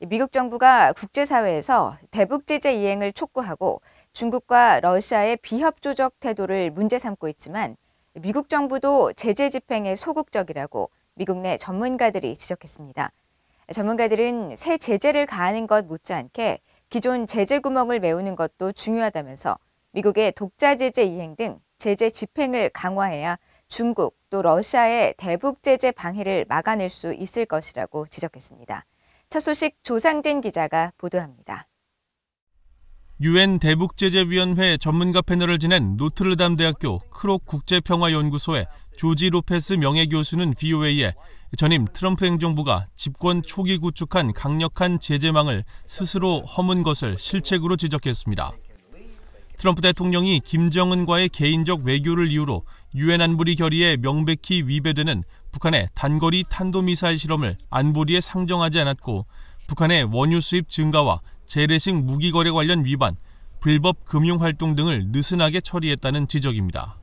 미국 정부가 국제사회에서 대북 제재 이행을 촉구하고 중국과 러시아의 비협조적 태도를 문제 삼고 있지만 미국 정부도 제재 집행에 소극적이라고 미국 내 전문가들이 지적했습니다. 전문가들은 새 제재를 가하는 것 못지않게 기존 제재 구멍을 메우는 것도 중요하다면서 미국의 독자 제재 이행 등 제재 집행을 강화해야 중국 또 러시아의 대북 제재 방해를 막아낼 수 있을 것이라고 지적했습니다. 첫 소식 조상진 기자가 보도합니다. 유엔 대북제재위원회 전문가 패널을 지낸 노트르담 대학교 크록 국제평화연구소의 조지 로페스 명예교수는 VOA에 전임 트럼프 행정부가 집권 초기 구축한 강력한 제재망을 스스로 허문 것을 실책으로 지적했습니다. 트럼프 대통령이 김정은과의 개인적 외교를 이유로 유엔 안보리 결의에 명백히 위배되는 북한의 단거리 탄도미사일 실험을 안보리에 상정하지 않았고 북한의 원유 수입 증가와 재래식 무기 거래 관련 위반, 불법 금융활동 등을 느슨하게 처리했다는 지적입니다.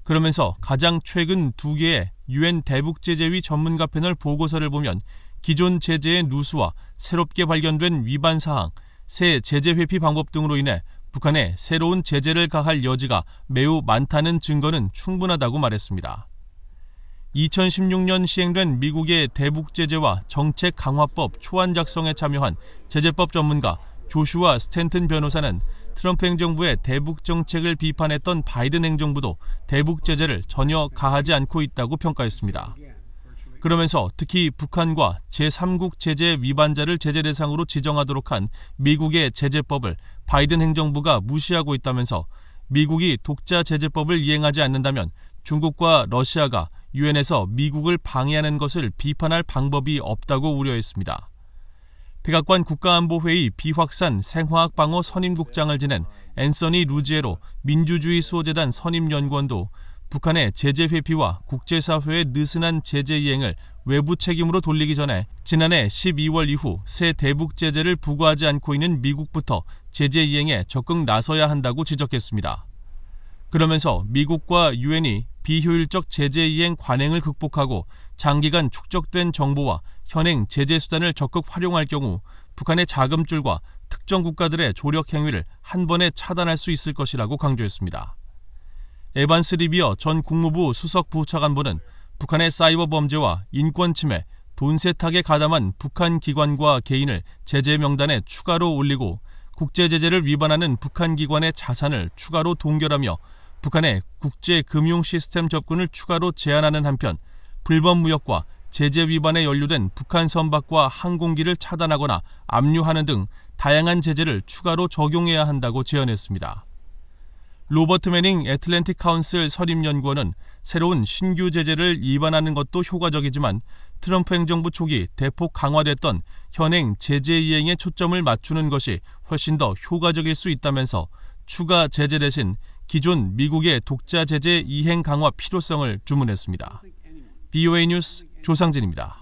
그러면서 가장 최근 2개의 유엔 대북제재위 전문가 패널 보고서를 보면 기존 제재의 누수와 새롭게 발견된 위반 사항, 새 제재 회피 방법 등으로 인해 북한에 새로운 제재를 가할 여지가 매우 많다는 증거는 충분하다고 말했습니다. 2016년 시행된 미국의 대북제재와 정책 강화법 초안 작성에 참여한 제재법 전문가 조슈아 스탠튼 변호사는 트럼프 행정부의 대북 정책을 비판했던 바이든 행정부도 대북 제재를 전혀 가하지 않고 있다고 평가했습니다. 그러면서 특히 북한과 제3국 제재 위반자를 제재 대상으로 지정하도록 한 미국의 제재법을 바이든 행정부가 무시하고 있다면서 미국이 독자 제재법을 이행하지 않는다면 중국과 러시아가 유엔에서 미국을 방해하는 것을 비판할 방법이 없다고 우려했습니다. 백악관 국가안보회의 비확산 생화학방어 선임국장을 지낸 앤서니 루지에로 민주주의수호재단 선임연구원도 북한의 제재 회피와 국제사회의 느슨한 제재 이행을 외부 책임으로 돌리기 전에 지난해 12월 이후 새 대북 제재를 부과하지 않고 있는 미국부터 제재 이행에 적극 나서야 한다고 지적했습니다. 그러면서 미국과 유엔이 비효율적 제재 이행 관행을 극복하고 장기간 축적된 정보와 현행 제재 수단을 적극 활용할 경우 북한의 자금줄과 특정 국가들의 조력 행위를 한 번에 차단할 수 있을 것이라고 강조했습니다. 에반스 리비어 전 국무부 수석 부차관보는 북한의 사이버 범죄와 인권 침해, 돈 세탁에 가담한 북한 기관과 개인을 제재 명단에 추가로 올리고 국제 제재를 위반하는 북한 기관의 자산을 추가로 동결하며 북한의 국제 금융 시스템 접근을 추가로 제한하는 한편 불법 무역과 제재 위반에 연루된 북한 선박과 항공기를 차단하거나 압류하는 등 다양한 제재를 추가로 적용해야 한다고 제언했습니다. 로버트 매닝 애틀랜틱 카운슬 선임연구원은 새로운 신규 제재를 입안하는 것도 효과적이지만 트럼프 행정부 초기 대폭 강화됐던 현행 제재 이행에 초점을 맞추는 것이 훨씬 더 효과적일 수 있다면서 추가 제재 대신 기존 미국의 독자 제재 이행 강화 필요성을 주문했습니다. VOA 뉴스 조상진입니다.